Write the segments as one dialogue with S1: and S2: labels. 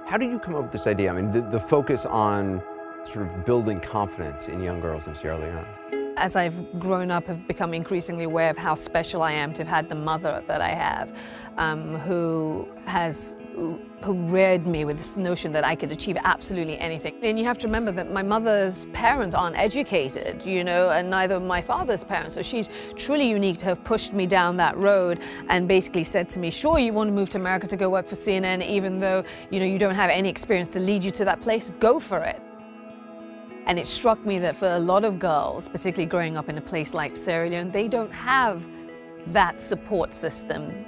S1: How did you come up with this idea? I mean, the focus on sort of building confidence in young girls in Sierra Leone.
S2: As I've grown up, I've become increasingly aware of how special I am to have had the mother that I have, who reared me with this notion that I could achieve absolutely anything. And you have to remember that my mother's parents aren't educated, and neither my father's parents. So she's truly unique to have pushed me down that road and basically said to me, sure, you want to move to America to go work for CNN, even though, you don't have any experience to lead you to that place, go for it. And it struck me that for a lot of girls, particularly growing up in a place like Sierra Leone, they don't have that support system.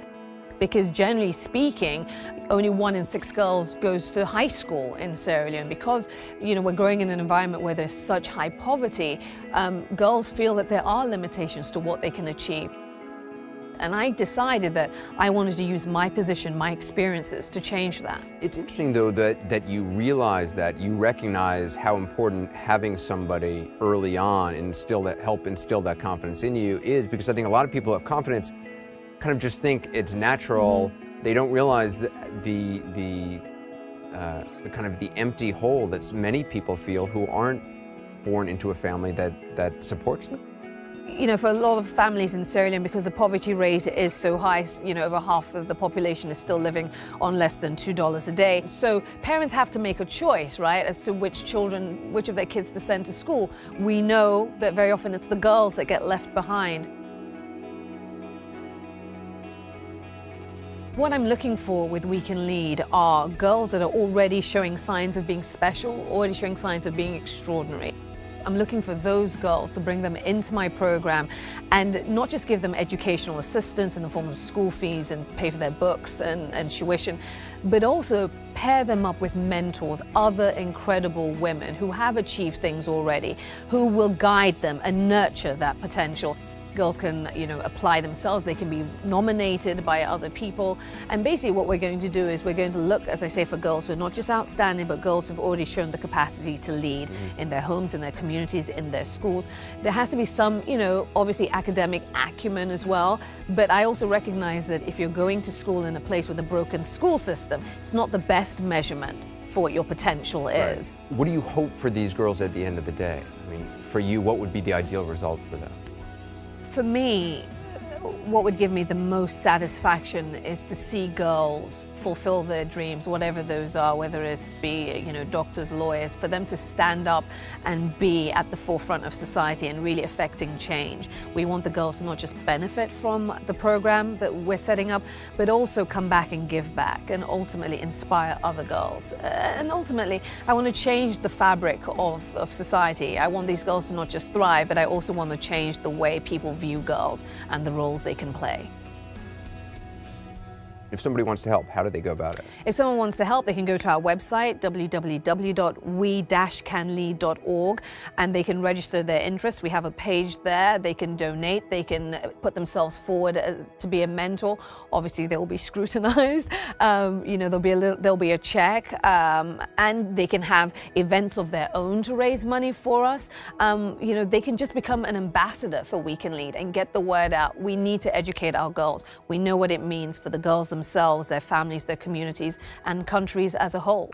S2: Because generally speaking, only 1 in 6 girls goes to high school in Sierra Leone. Because we're growing in an environment where there's such high poverty, girls feel that there are limitations to what they can achieve. And I decided that I wanted to use my position, my experiences, to change that.
S1: It's interesting, though, that you realize that, you recognize how important having somebody early on help instill that confidence in you is, because I think a lot of people who have confidence kind of just think it's natural. Mm-hmm. They don't realize the kind of the empty hole that many people feel who aren't born into a family that supports them.
S2: For a lot of families in Sierra Leone, because the poverty rate is so high, over half of the population is still living on less than $2 a day. So parents have to make a choice, right, as to which of their kids to send to school. We know that very often it's the girls that get left behind. What I'm looking for with We Can Lead are girls that are already showing signs of being special, already showing signs of being extraordinary. I'm looking for those girls to bring them into my program and not just give them educational assistance in the form of school fees and pay for their books and tuition, but also pair them up with mentors, other incredible women who have achieved things already, who will guide them and nurture that potential. Girls can, apply themselves. They can be nominated by other people. And basically what we're going to do is we're going to look, as I say, for girls who are not just outstanding, but girls who've already shown the capacity to lead in their homes, in their communities, in their schools. There has to be some, obviously academic acumen as well. But I also recognize that if you're going to school in a place with a broken school system, it's not the best measurement for what your potential is.
S1: Right. What do you hope for these girls at the end of the day? I mean, for you, what would be the ideal result for them?
S2: For me, what would give me the most satisfaction is to see girls fulfill their dreams, whatever those are, whether it be, doctors, lawyers, for them to stand up and be at the forefront of society and really affecting change. We want the girls to not just benefit from the program that we're setting up, but also come back and give back and ultimately inspire other girls. And ultimately, I want to change the fabric of society. I want these girls to not just thrive, but I also want to change the way people view girls and the roles they can play.
S1: If somebody wants to help, how do they go about it?
S2: If someone wants to help, they can go to our website, www.we-canlead.org, and they can register their interest. We have a page there. They can donate. They can put themselves forward to be a mentor. Obviously, they will be scrutinized. There'll be a check, and they can have events of their own to raise money for us. They can just become an ambassador for We Can Lead and get the word out. We need to educate our girls. We know what it means for the girls themselves, their families, their communities, and countries as a whole.